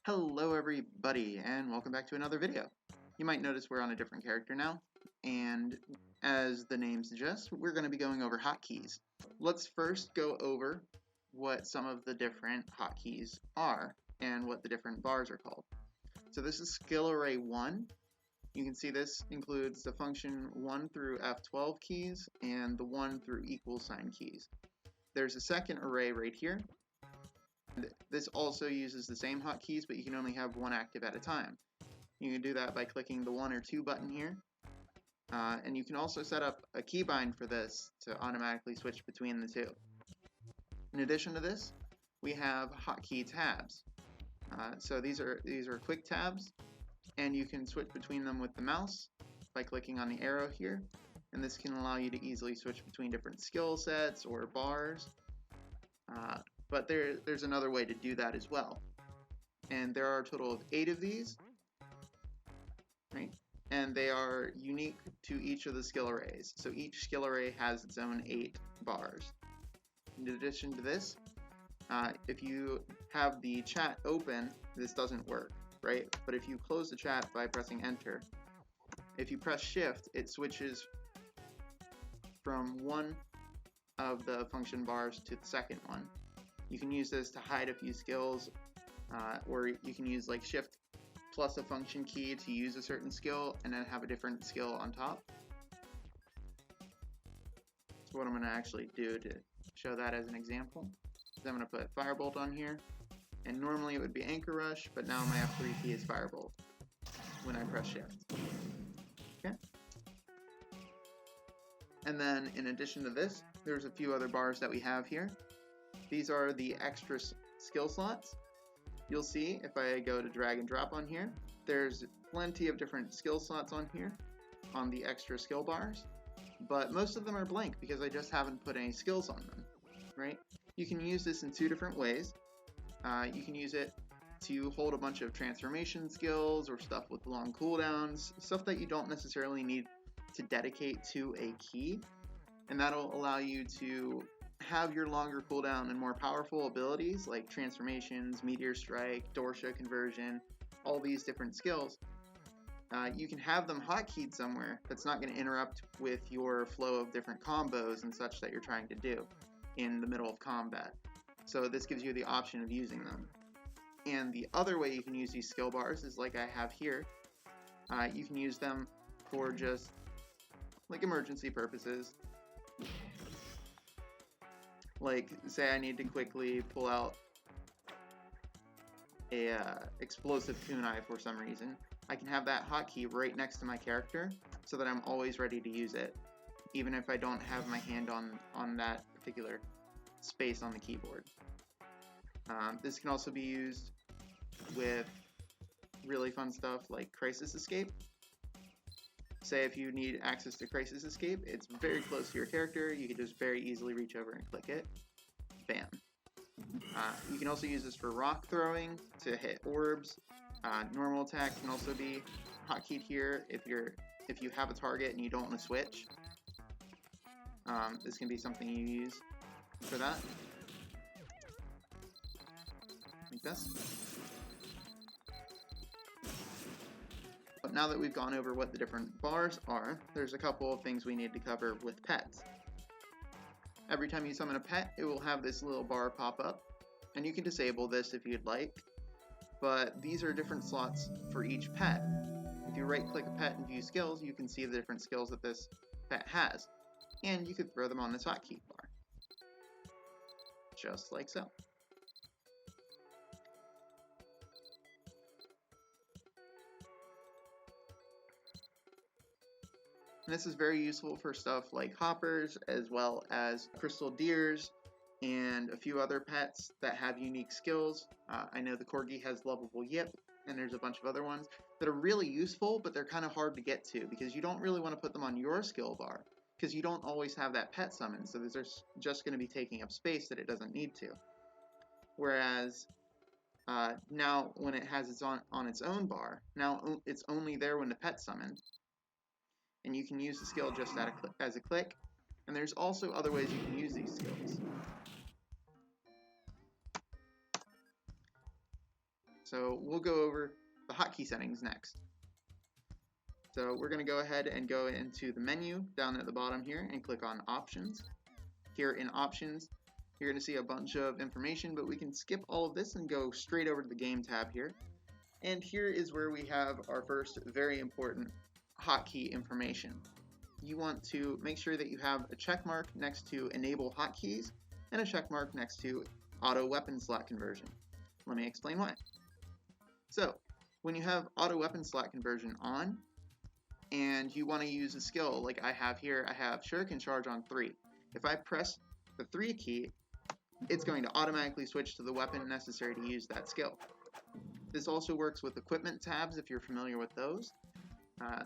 Hello everybody, and welcome back to another video. You might notice we're on a different character now, and as the name suggests, we're going to be going over hotkeys. Let's first go over what some of the different hotkeys are, and what the different bars are called. So this is skill array 1. You can see this includes the function 1 through F12 keys, and the 1 through equal sign keys. There's a second array right here. This also uses the same hotkeys, but you can only have one active at a time. You can do that by clicking the 1 or 2 button here. And you can also set up a keybind for this to automatically switch between the two. In addition to this, we have hotkey tabs. So these are quick tabs, and you can switch between them with the mouse by clicking on the arrow here. And this can allow you to easily switch between different skill sets or bars. But there's another way to do that as well. And there are a total of 8 of these, right? And they are unique to each of the skill arrays. So each skill array has its own 8 bars. In addition to this, if you have the chat open, this doesn't work, right? But if you close the chat by pressing enter, if you press shift, it switches from one of the function bars to the second one. You can use this to hide a few skills, or you can use like shift plus a function key to use a certain skill and then have a different skill on top. So what I'm going to actually do to show that as an example is I'm going to put Firebolt on here, and normally it would be Anchor Rush, but now my F3 key is Firebolt when I press shift. Okay. And then in addition to this, there's a few other bars that we have here. These are the extra skill slots. You'll see if I go to drag and drop on here, there's plenty of different skill slots on here on the extra skill bars, but most of them are blank because I just haven't put any skills on them, right? You can use this in 2 different ways. You can use it to hold a bunch of transformation skills or stuff with long cooldowns, stuff that you don't necessarily need to dedicate to a key, and that'll allow you to have your longer cooldown and more powerful abilities like transformations, meteor strike, Dorsha conversion, all these different skills. You can have them hotkeyed somewhere that's not going to interrupt with your flow of different combos and such that you're trying to do in the middle of combat. So this gives you the option of using them. And the other way you can use these skill bars is like I have here. You can use them for just like emergency purposes. Like, say I need to quickly pull out a explosive kunai for some reason. I can have that hotkey right next to my character so that I'm always ready to use it, even if I don't have my hand on that particular space on the keyboard. This can also be used with really fun stuff like Crisis Escape. Say if you need access to Crisis Escape, it's very close to your character, you can just very easily reach over and click it. Bam. You can also use this for rock throwing to hit orbs. Normal attack can also be hotkeyed here if you have a target and you don't want to switch. This can be something you use for that. Like this. But now that we've gone over what the different bars are, there's a couple of things we need to cover with pets. Every time you summon a pet, it will have this little bar pop up, and you can disable this if you'd like, but these are different slots for each pet. If you right-click a pet and view skills, you can see the different skills that this pet has, and you could throw them on this hotkey bar, just like so. And this is very useful for stuff like hoppers, as well as crystal deers, and a few other pets that have unique skills. I know the corgi has lovable yip, and there's a bunch of other ones that are really useful, but they're kind of hard to get to because you don't really want to put them on your skill bar because you don't always have that pet summon, so they're just going to be taking up space that it doesn't need to. Whereas now when it has its on its own bar, now it's only there when the pet's summoned. And you can use the skill just as a click, and there's also other ways you can use these skills. So we'll go over the hotkey settings next. So we're going to go ahead and go into the menu down at the bottom here and click on Options. Here in Options, you're going to see a bunch of information, but we can skip all of this and go straight over to the Game tab here. And here is where we have our first very important hotkey information. You want to make sure that you have a check mark next to Enable Hotkeys and a check mark next to Auto Weapon Slot Conversion. Let me explain why. So, when you have Auto Weapon Slot Conversion on, and you want to use a skill like I have here, I have Shuriken Charge on 3. If I press the 3 key, it's going to automatically switch to the weapon necessary to use that skill. This also works with equipment tabs if you're familiar with those,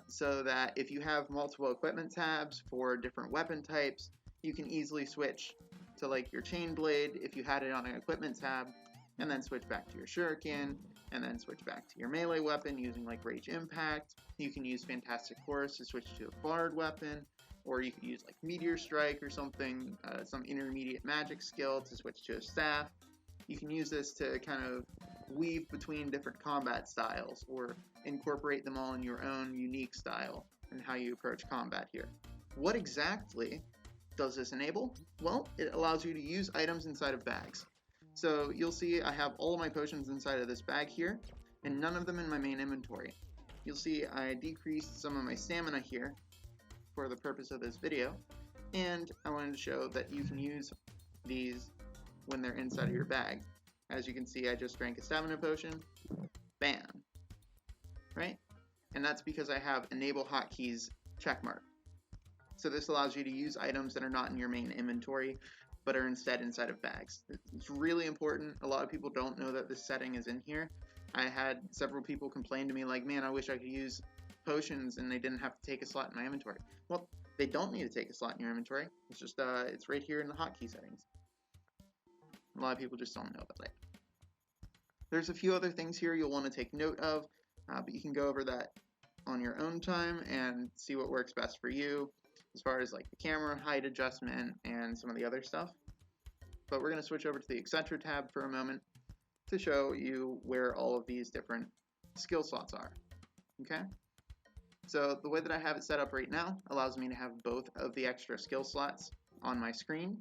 so that if you have multiple equipment tabs for different weapon types, you can easily switch to like your chain blade if you had it on an equipment tab, and then switch back to your shuriken, and then switch back to your melee weapon using like Rage Impact. You can use Fantastic Horse to switch to a Bard weapon, or you could use like Meteor Strike or something, some intermediate magic skill to switch to a staff. You can use this to kind of weave between different combat styles or incorporate them all in your own unique style and how you approach combat here. What exactly does this enable? Well, it allows you to use items inside of bags. So you'll see I have all of my potions inside of this bag here, and none of them in my main inventory. You'll see I decreased some of my stamina here for the purpose of this video, and I wanted to show that you can use these when they're inside of your bag. As you can see, I just drank a stamina potion, bam, right? And that's because I have Enable Hotkeys checkmark. So this allows you to use items that are not in your main inventory, but are instead inside of bags. It's really important. A lot of people don't know that this setting is in here. I had several people complain to me like, man, I wish I could use potions and they didn't have to take a slot in my inventory. Well, they don't need to take a slot in your inventory. It's just, it's right here in the hotkey settings. A lot of people just don't know about it. There's a few other things here you'll want to take note of, but you can go over that on your own time and see what works best for you as far as like the camera height adjustment and some of the other stuff. But we're going to switch over to the Etc tab for a moment to show you where all of these different skill slots are. Okay? So the way that I have it set up right now allows me to have both of the extra skill slots on my screen,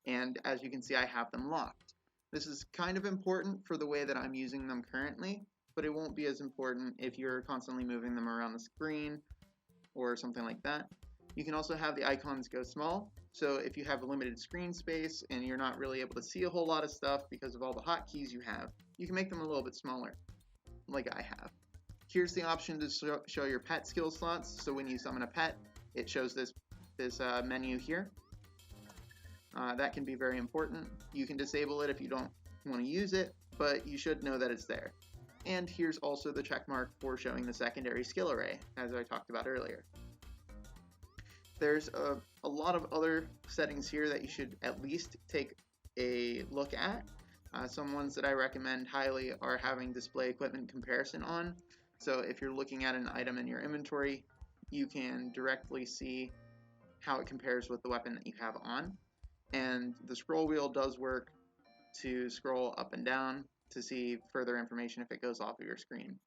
and as you can see, I have them locked. This is kind of important for the way that I'm using them currently, but it won't be as important if you're constantly moving them around the screen or something like that. You can also have the icons go small, so if you have a limited screen space and you're not really able to see a whole lot of stuff because of all the hotkeys you have, you can make them a little bit smaller, like I have. Here's the option to show your pet skill slots, so when you summon a pet, it shows this menu here. That can be very important. You can disable it if you don't want to use it, but you should know that it's there. And here's also the check mark for showing the secondary skill array, as I talked about earlier. There's a lot of other settings here that you should at least take a look at. Some ones that I recommend highly are having display equipment comparison on. So if you're looking at an item in your inventory, you can directly see how it compares with the weapon that you have on. And the scroll wheel does work to scroll up and down to see further information if it goes off of your screen.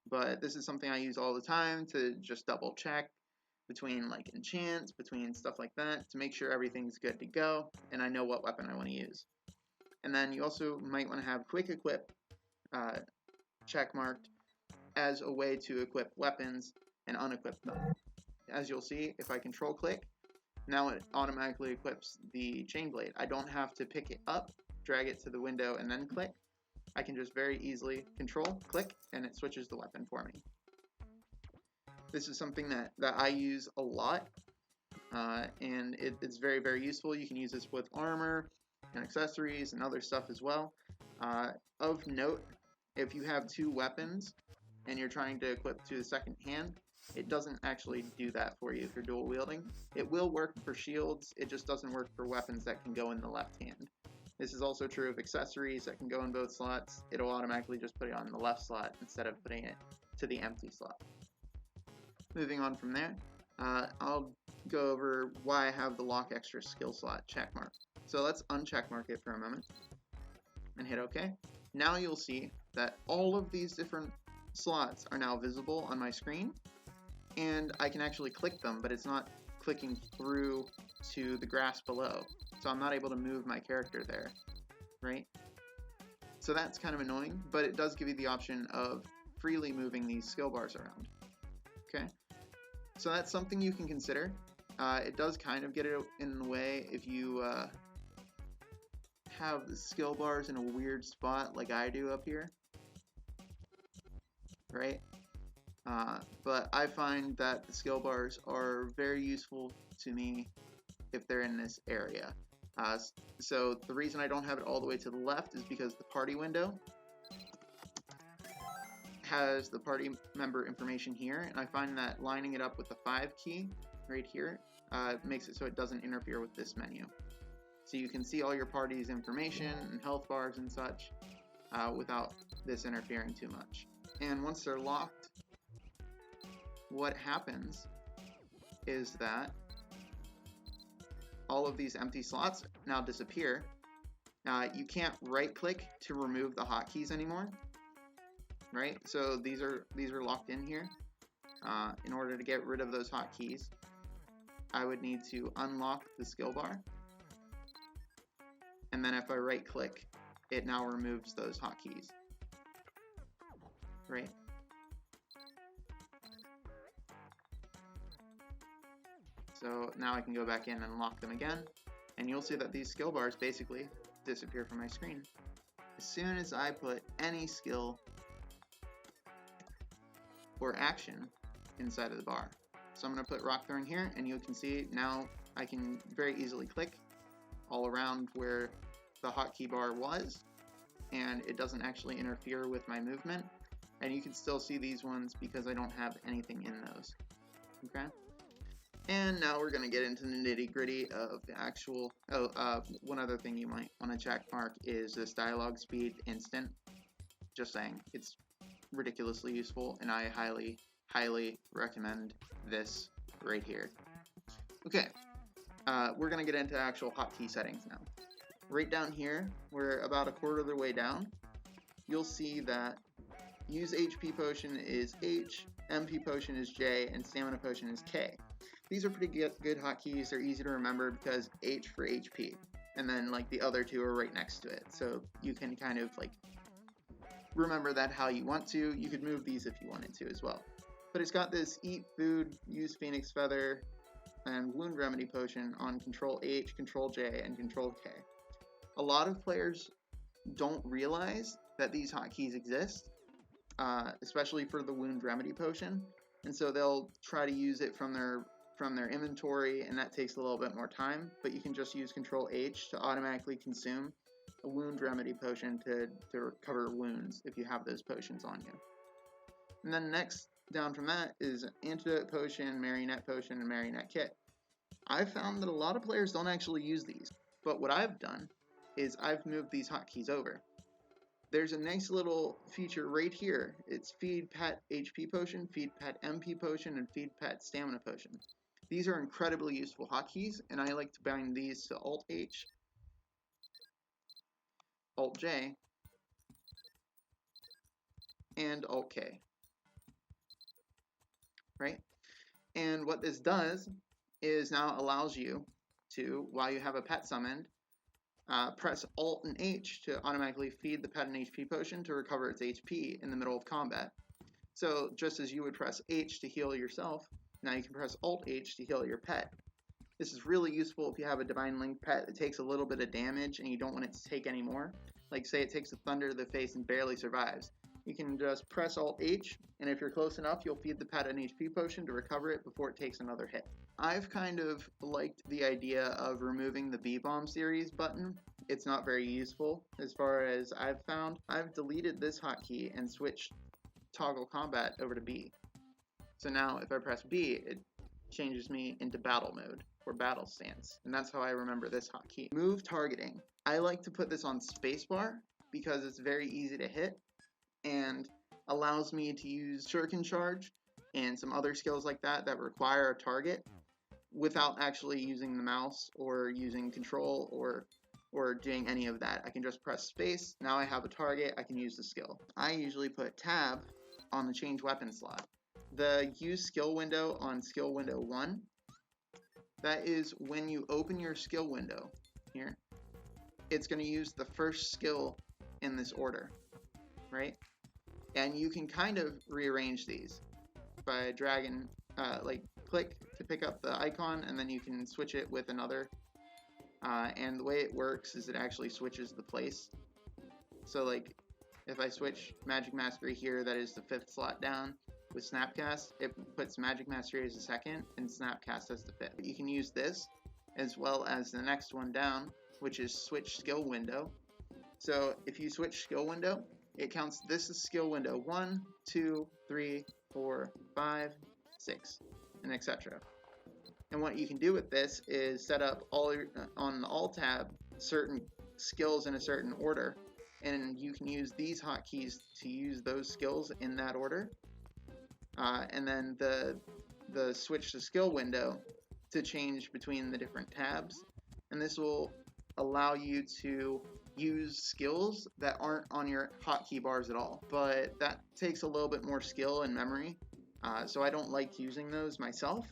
But this is something I use all the time to just double check between like enchants, between stuff like that, to make sure everything's good to go and I know what weapon I want to use. And then you also might want to have quick equip check marked as a way to equip weapons and unequip them. As you'll see, if I control click, now it automatically equips the chain blade. I don't have to pick it up, drag it to the window, and then click. I can just very easily control, click, and it switches the weapon for me. This is something that I use a lot, and it's very, very useful. You can use this with armor and accessories and other stuff as well. Of note, if you have two weapons and you're trying to equip to the second hand, it doesn't actually do that for you if you're dual wielding. It will work for shields, it just doesn't work for weapons that can go in the left hand. This is also true of accessories that can go in both slots. It'll automatically just put it on the left slot instead of putting it to the empty slot. Moving on from there, I'll go over why I have the lock extra skill slot checkmark. So let's uncheckmark it for a moment and hit OK. Now you'll see that all of these different slots are now visible on my screen, and I can actually click them, but it's not clicking through to the grass below. So I'm not able to move my character there, right? So that's kind of annoying, but it does give you the option of freely moving these skill bars around. Okay, so that's something you can consider. It does kind of get it in the way if you have the skill bars in a weird spot like I do up here, right? But I find that the skill bars are very useful to me if they're in this area. So the reason I don't have it all the way to the left is because the party window has the party member information here, and I find that lining it up with the 5 key right here makes it so it doesn't interfere with this menu. So you can see all your party's information and health bars and such without this interfering too much. And once they're locked, what happens is that all of these empty slots now disappear. You can't right click to remove the hotkeys anymore, right? So these are locked in here. In order to get rid of those hotkeys, I would need to unlock the skill bar, and then if I right click, it now removes those hotkeys, right? So now I can go back in and lock them again, and you'll see that these skill bars basically disappear from my screen as soon as I put any skill or action inside of the bar. So I'm going to put rock throwing here, and you can see now I can very easily click all around where the hotkey bar was, and it doesn't actually interfere with my movement. And you can still see these ones because I don't have anything in those. Okay? And now we're going to get into the nitty-gritty of the actual... one other thing you might want to check mark is this dialogue speed instant. Just saying, it's ridiculously useful, and I highly recommend this right here. Okay, we're going to get into actual hotkey settings now. Right down here, we're about a quarter of the way down, you'll see that use HP potion is H, MP potion is J, and stamina potion is K. These are pretty good hotkeys. They're easy to remember because H for HP, and then like the other two are right next to it, so you can kind of like remember that how you want to. You could move these if you wanted to as well. But it's got this eat food, use phoenix feather, and wound remedy potion on control H, control J, and control K. A lot of players don't realize that these hotkeys exist, especially for the wound remedy potion, and so they'll try to use it from their inventory, and that takes a little bit more time. But you can just use control H to automatically consume a wound remedy potion to recover wounds if you have those potions on you. And then next down from that is antidote potion, marionette potion, and marionette kit. I've found that a lot of players don't actually use these, but what I've done is I've moved these hotkeys over. There's a nice little feature right here. It's feed pet HP potion, feed pet MP potion, and feed pet stamina potion. These are incredibly useful hotkeys, and I like to bind these to Alt H, Alt J, and Alt K. Right? And what this does is now allows you to, while you have a pet summoned, press Alt and H to automatically feed the pet an HP potion to recover its HP in the middle of combat. So just as you would press H to heal yourself, now you can press Alt H to heal your pet. This is really useful if you have a Divine Link pet that takes a little bit of damage and you don't want it to take any more. Like say it takes a thunder to the face and barely survives. You can just press Alt H, and if you're close enough, you'll feed the pet an HP potion to recover it before it takes another hit. I've kind of liked the idea of removing the B-Bomb series button. It's not very useful as far as I've found. I've deleted this hotkey and switched toggle combat over to B. So now if I press B, it changes me into battle mode or battle stance, and that's how I remember this hotkey. Move targeting. I like to put this on spacebar because it's very easy to hit and allows me to use Shuriken Charge and some other skills like that that require a target without actually using the mouse or using control or or doing any of that. I can just press space. Now I have a target. I can use the skill. I usually put tab on the change weapon slot. The use skill window on skill window 1, that is when you open your skill window here, it's going to use the first skill in this order, right? And you can kind of rearrange these by dragging, like click to pick up the icon, and then you can switch it with another. And the way it works is it actually switches the place. So like if I switch Magic Mastery here, that is the 5th slot down, with Snapcast, it puts Magic Mastery as the 2nd and Snapcast as the 5th. You can use this as well as the next one down, which is switch skill window. So if you switch skill window, it counts this as skill window 1, 2, 3, 4, 5, 6, and etc. And what you can do with this is set up on the Alt tab certain skills in a certain order, and you can use these hotkeys to use those skills in that order. And then the switch to skill window to change between the different tabs. And this will allow you to use skills that aren't on your hotkey bars at all. But that takes a little bit more skill and memory, so I don't like using those myself.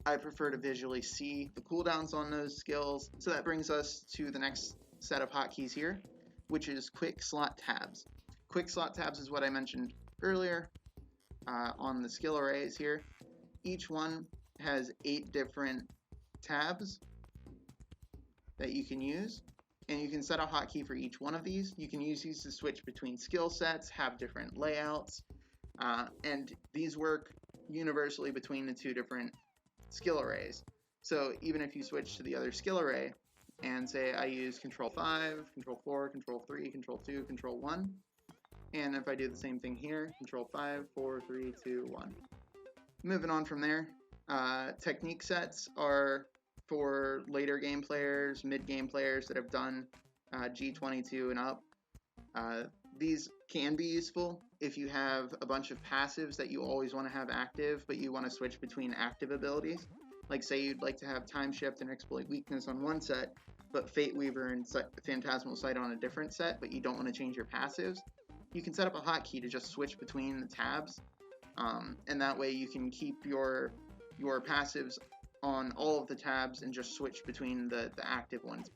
I prefer to visually see the cooldowns on those skills. So that brings us to the next set of hotkeys here, which is quick slot tabs. Quick slot tabs is what I mentioned earlier on the skill arrays here. Each one has 8 different tabs that you can use, and you can set a hotkey for each one of these. You can use these to switch between skill sets, have different layouts, and these work universally between the 2 different skill arrays. So even if you switch to the other skill array and say I use control 5, control 4, control 3, control 2, control 1, and if I do the same thing here, control 5, 4, 3, 2, 1. Moving on from there, technique sets are for later game players, mid-game players that have done G22 and up. These can be useful if you have a bunch of passives that you always want to have active, but you want to switch between active abilities. Like say you'd like to have Time Shift and Exploit Weakness on one set, but Fate Weaver and Phantasmal Sight on a different set, but you don't want to change your passives. You can set up a hotkey to just switch between the tabs, and that way you can keep your passives on all of the tabs and just switch between the active ones.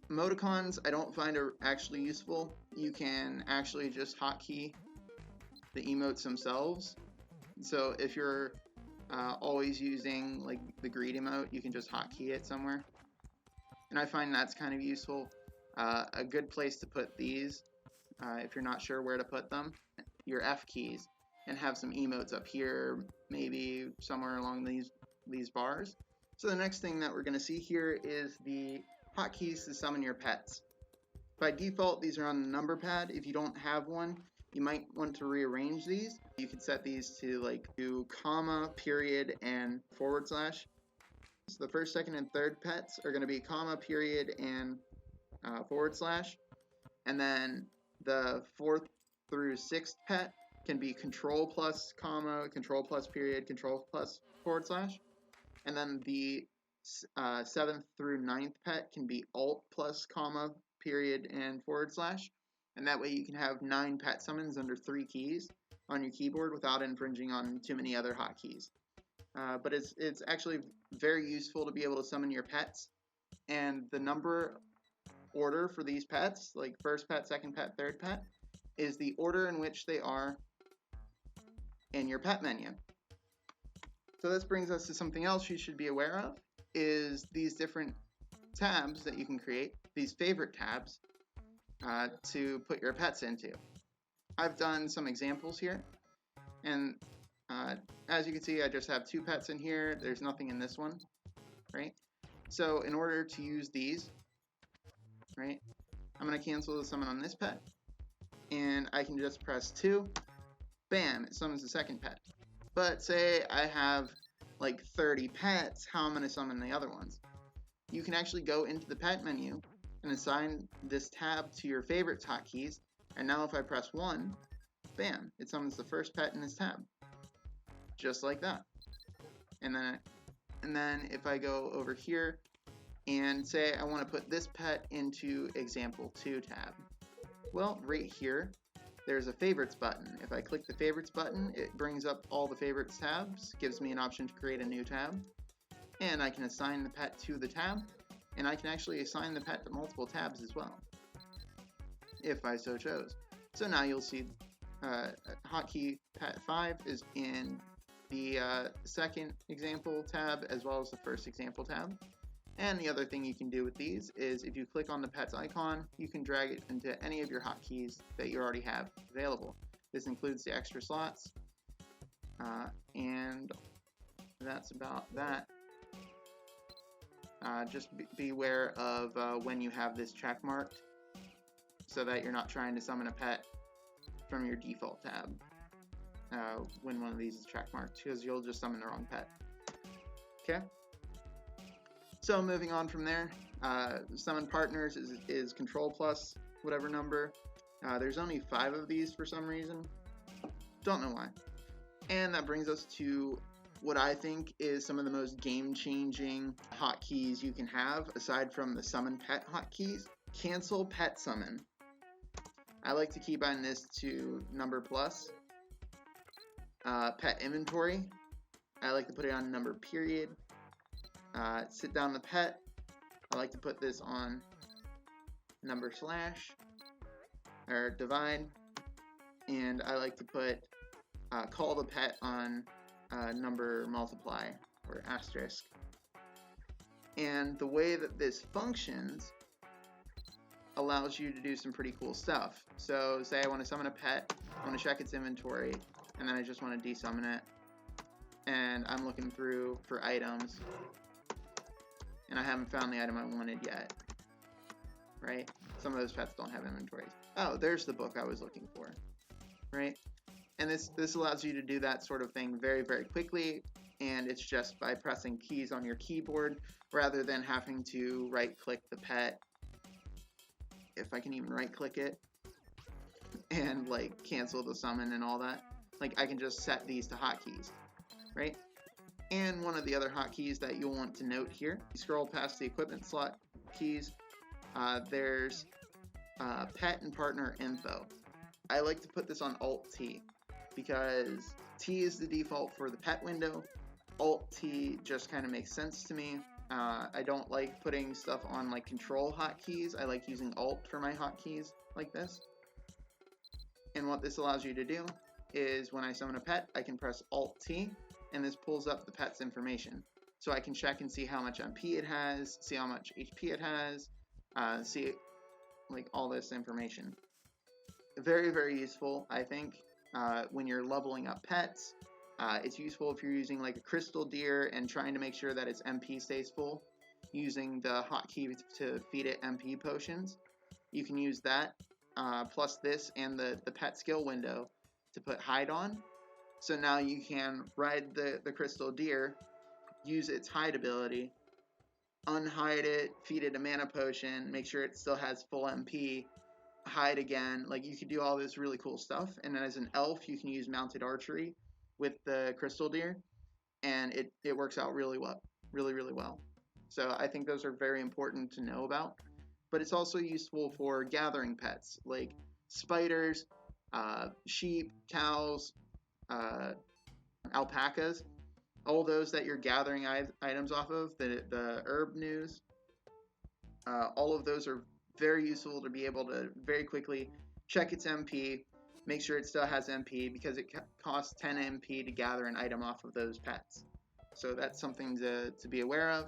Emoticons I don't find are actually useful. You can actually just hotkey the emotes themselves. So if you're always using like the greed emote, you can just hotkey it somewhere. And I find that's kind of useful. A good place to put these, if you're not sure where to put them, your F keys, and have some emotes up here, maybe somewhere along these bars. So the next thing that we're going to see here is the hotkeys to summon your pets. By default, these are on the number pad. If you don't have one, you might want to rearrange these. You could set these to like do comma, period, and /. So the first, second, and third pets are going to be comma, period, and /. And then the 4th through 6th pet can be control plus comma, control plus period, control plus /. And then the 7th through 9th pet can be alt plus comma, period, and /. And that way you can have 9 pet summons under 3 keys on your keyboard without infringing on too many other hotkeys. But it's actually very useful to be able to summon your pets. And the number order for these pets, like first pet, second pet, third pet, is the order in which they are in your pet menu. So this brings us to something else you should be aware of, is these different tabs that you can create, these favorite tabs, to put your pets into. I've done some examples here, and as you can see, I just have 2 pets in here. There's nothing in this one, right? So in order to use these, right, I'm going to cancel the summon on this pet, and I can just press 2, bam, it summons the second pet. But say I have like 30 pets, how am I going to summon the other ones? You can actually go into the pet menu and assign this tab to your favorite hotkeys, and now if I press 1, bam, it summons the first pet in this tab. Just like that. And then if I go over here and say I want to put this pet into example 2 tab. Well, right here, there's a favorites button. If I click the favorites button, it brings up all the favorites tabs, gives me an option to create a new tab, and I can assign the pet to the tab, and I can actually assign the pet to multiple tabs as well, if I so chose. So now you'll see hotkey pet 5 is in the second example tab as well as the first example tab. And the other thing you can do with these is if you click on the pet's icon, you can drag it into any of your hotkeys that you already have available. This includes the extra slots, and that's about that. Just beware of when you have this check marked so that you're not trying to summon a pet from your default tab when one of these is check marked, because you'll just summon the wrong pet. Okay? So moving on from there, summon partners is control plus whatever number. There's only 5 of these for some reason. Don't know why. And that brings us to what I think is some of the most game-changing hotkeys you can have, aside from the summon pet hotkeys. Cancel pet summon. I like to keep on this to number plus. Pet inventory. I like to put it on number period. Sit down the pet. I like to put this on number slash or divide, and I like to put call the pet on number multiply or asterisk. And the way that this functions allows you to do some pretty cool stuff. So say I want to summon a pet, I want to check its inventory, and then I just want to desummon it, and I'm looking through for items, and I haven't found the item I wanted yet, right? Some of those pets don't have inventories. Oh, there's the book I was looking for, right? And this allows you to do that sort of thing very, very quickly, and it's just by pressing keys on your keyboard rather than having to right-click the pet, if I can even right-click it, and like cancel the summon and all that. Like I can just set these to hotkeys, right? And one of the other hotkeys that you'll want to note here, you scroll past the equipment slot keys, there's pet and partner info. I like to put this on Alt-T because T is the default for the pet window. Alt-T just kind of makes sense to me. I don't like putting stuff on like control hotkeys. I like using Alt for my hotkeys like this. And what this allows you to do is when I summon a pet, I can press Alt-T, and this pulls up the pet's information. So I can check and see how much MP it has, see how much HP it has, see like all this information. Very, very useful, I think, when you're leveling up pets. It's useful if you're using like a crystal deer and trying to make sure that its MP stays full, using the hotkey to feed it MP potions. You can use that, plus this and the pet skill window to put hide on. So now you can ride the crystal deer, use its hide ability, unhide it, feed it a mana potion, make sure it still has full MP, hide again. Like you could do all this really cool stuff. And then as an elf, you can use mounted archery with the crystal deer, and it works out really well, really well. So I think those are very important to know about. But it's also useful for gathering pets like spiders, sheep, cows, alpacas, all those that you're gathering items off of, the herb news, all of those are very useful to be able to very quickly check its MP, make sure it still has MP, because it costs 10 MP to gather an item off of those pets. So that's something to be aware of.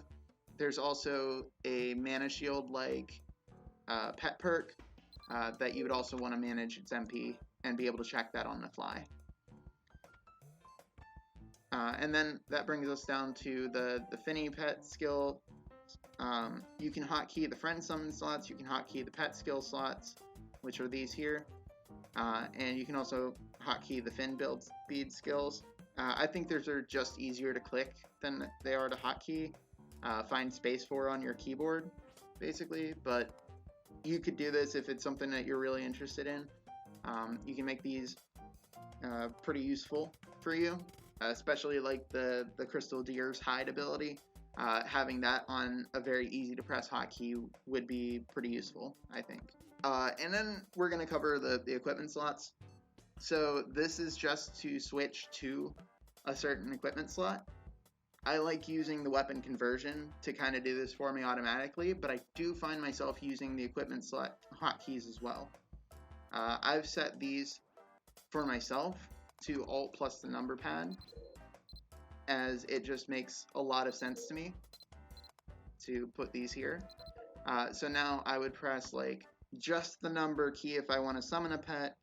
There's also a mana shield like pet perk that you would also want to manage its MP and be able to check that on the fly. And then that brings us down to the Finny pet skill. You can hotkey the friend summon slots, you can hotkey the pet skill slots, which are these here, and you can also hotkey the Fin build speed skills. I think those are just easier to click than they are to hotkey. Find space for on your keyboard, basically, but you could do this if it's something that you're really interested in. You can make these pretty useful for you, especially like the Crystal Deer's hide ability. having that on a very easy to press hotkey would be pretty useful, I think. And then we're going to cover the equipment slots. So this is just to switch to a certain equipment slot. I like using the weapon conversion to kind of do this for me automatically, but I do find myself using the equipment slot hotkeys as well. I've set these for myself to Alt plus the number pad, as it just makes a lot of sense to me to put these here. So now I would press like just the number key if I want to summon a pet,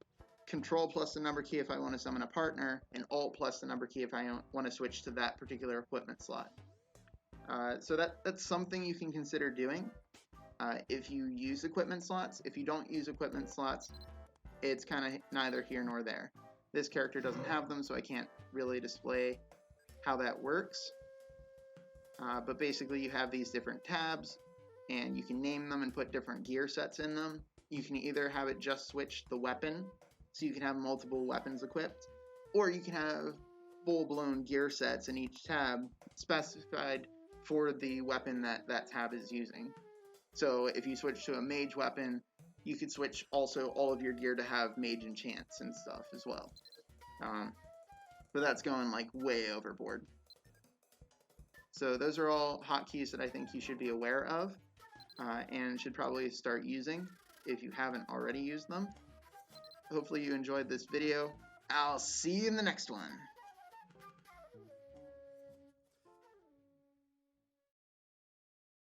Control plus the number key if I want to summon a partner, and Alt plus the number key if I want to switch to that particular equipment slot. So that's something you can consider doing if you use equipment slots. If you don't use equipment slots, it's kind of neither here nor there. This character doesn't have them, so I can't really display how that works. But basically you have these different tabs, and you can name them and put different gear sets in them. You can either have it just switch the weapon, so you can have multiple weapons equipped, or you can have full-blown gear sets in each tab specified for the weapon that tab is using. So if you switch to a mage weapon, you could switch also all of your gear to have mage enchants and stuff as well. But that's going like way overboard. So those are all hotkeys that I think you should be aware of and should probably start using if you haven't already used them. Hopefully you enjoyed this video. I'll see you in the next one.